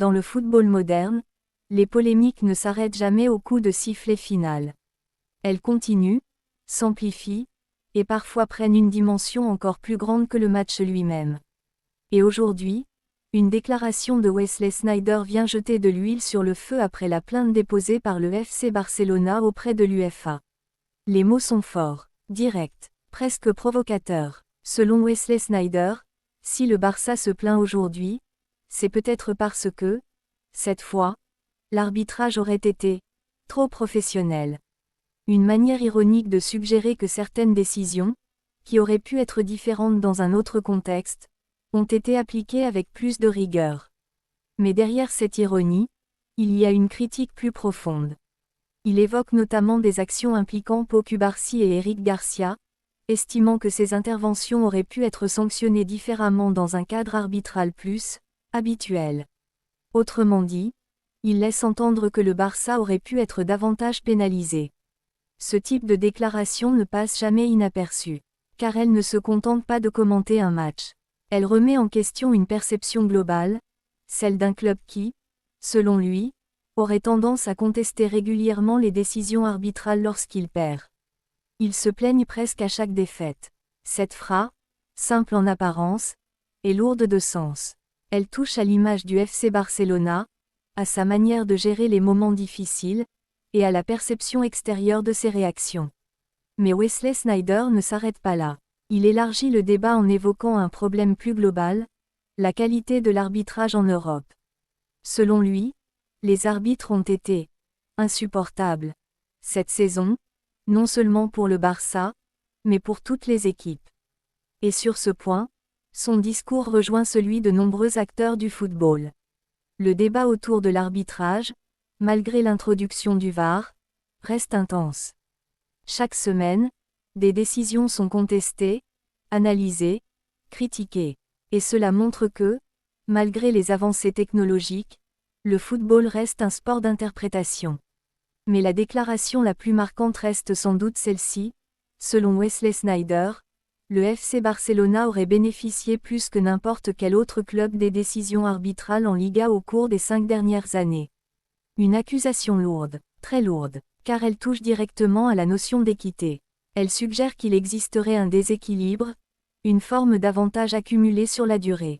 Dans le football moderne, les polémiques ne s'arrêtent jamais au coup de sifflet final. Elles continuent, s'amplifient, et parfois prennent une dimension encore plus grande que le match lui-même. Et aujourd'hui, une déclaration de Wesley Sneijder vient jeter de l'huile sur le feu après la plainte déposée par le FC Barcelona auprès de l'UEFA. Les mots sont forts, directs, presque provocateurs. Selon Wesley Sneijder, si le Barça se plaint aujourd'hui, c'est peut-être parce que, cette fois, l'arbitrage aurait été trop professionnel. Une manière ironique de suggérer que certaines décisions, qui auraient pu être différentes dans un autre contexte, ont été appliquées avec plus de rigueur. Mais derrière cette ironie, il y a une critique plus profonde. Il évoque notamment des actions impliquant Pau Cubarsí et Eric Garcia, estimant que ces interventions auraient pu être sanctionnées différemment dans un cadre arbitral plus habituel. Autrement dit, il laisse entendre que le Barça aurait pu être davantage pénalisé. Ce type de déclaration ne passe jamais inaperçue, car elle ne se contente pas de commenter un match. Elle remet en question une perception globale, celle d'un club qui, selon lui, aurait tendance à contester régulièrement les décisions arbitrales lorsqu'il perd. Ils se plaignent presque à chaque défaite. Cette phrase, simple en apparence, est lourde de sens. Elle touche à l'image du FC Barcelona, à sa manière de gérer les moments difficiles, et à la perception extérieure de ses réactions. Mais Wesley Sneijder ne s'arrête pas là. Il élargit le débat en évoquant un problème plus global, la qualité de l'arbitrage en Europe. Selon lui, les arbitres ont été insupportables cette saison, non seulement pour le Barça, mais pour toutes les équipes. Et sur ce point, son discours rejoint celui de nombreux acteurs du football. Le débat autour de l'arbitrage, malgré l'introduction du VAR, reste intense. Chaque semaine, des décisions sont contestées, analysées, critiquées. Et cela montre que, malgré les avancées technologiques, le football reste un sport d'interprétation. Mais la déclaration la plus marquante reste sans doute celle-ci. Selon Wesley Sneijder, le FC Barcelona aurait bénéficié plus que n'importe quel autre club des décisions arbitrales en Liga au cours des 5 dernières années. Une accusation lourde, très lourde, car elle touche directement à la notion d'équité. Elle suggère qu'il existerait un déséquilibre, une forme d'avantage accumulé sur la durée.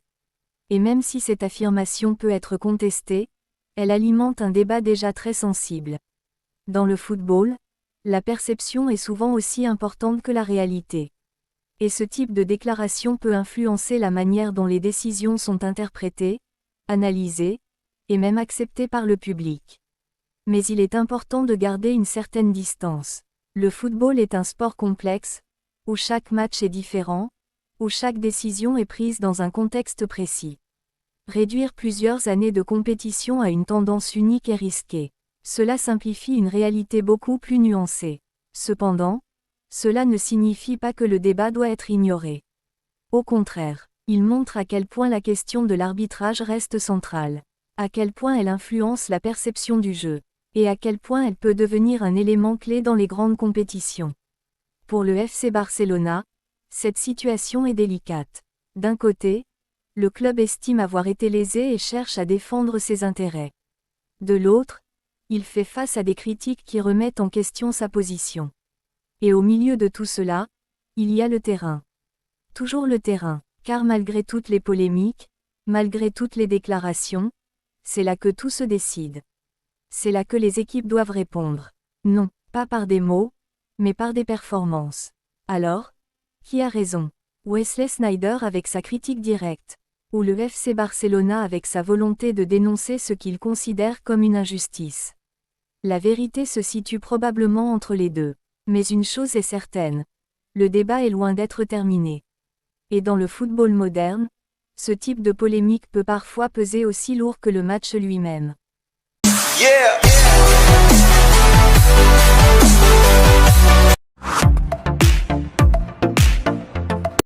Et même si cette affirmation peut être contestée, elle alimente un débat déjà très sensible. Dans le football, la perception est souvent aussi importante que la réalité. Et ce type de déclaration peut influencer la manière dont les décisions sont interprétées, analysées, et même acceptées par le public. Mais il est important de garder une certaine distance. Le football est un sport complexe, où chaque match est différent, où chaque décision est prise dans un contexte précis. Réduire plusieurs années de compétition à une tendance unique est risqué. Cela simplifie une réalité beaucoup plus nuancée. Cependant, cela ne signifie pas que le débat doit être ignoré. Au contraire, il montre à quel point la question de l'arbitrage reste centrale, à quel point elle influence la perception du jeu, et à quel point elle peut devenir un élément clé dans les grandes compétitions. Pour le FC Barcelona, cette situation est délicate. D'un côté, le club estime avoir été lésé et cherche à défendre ses intérêts. De l'autre, il fait face à des critiques qui remettent en question sa position. Et au milieu de tout cela, il y a le terrain. Toujours le terrain, car malgré toutes les polémiques, malgré toutes les déclarations, c'est là que tout se décide. C'est là que les équipes doivent répondre. Non, pas par des mots, mais par des performances. Alors, qui a raison? Wesley Sneijder avec sa critique directe, ou le FC Barcelona avec sa volonté de dénoncer ce qu'il considère comme une injustice? La vérité se situe probablement entre les deux. Mais une chose est certaine, le débat est loin d'être terminé. Et dans le football moderne, ce type de polémique peut parfois peser aussi lourd que le match lui-même. Yeah.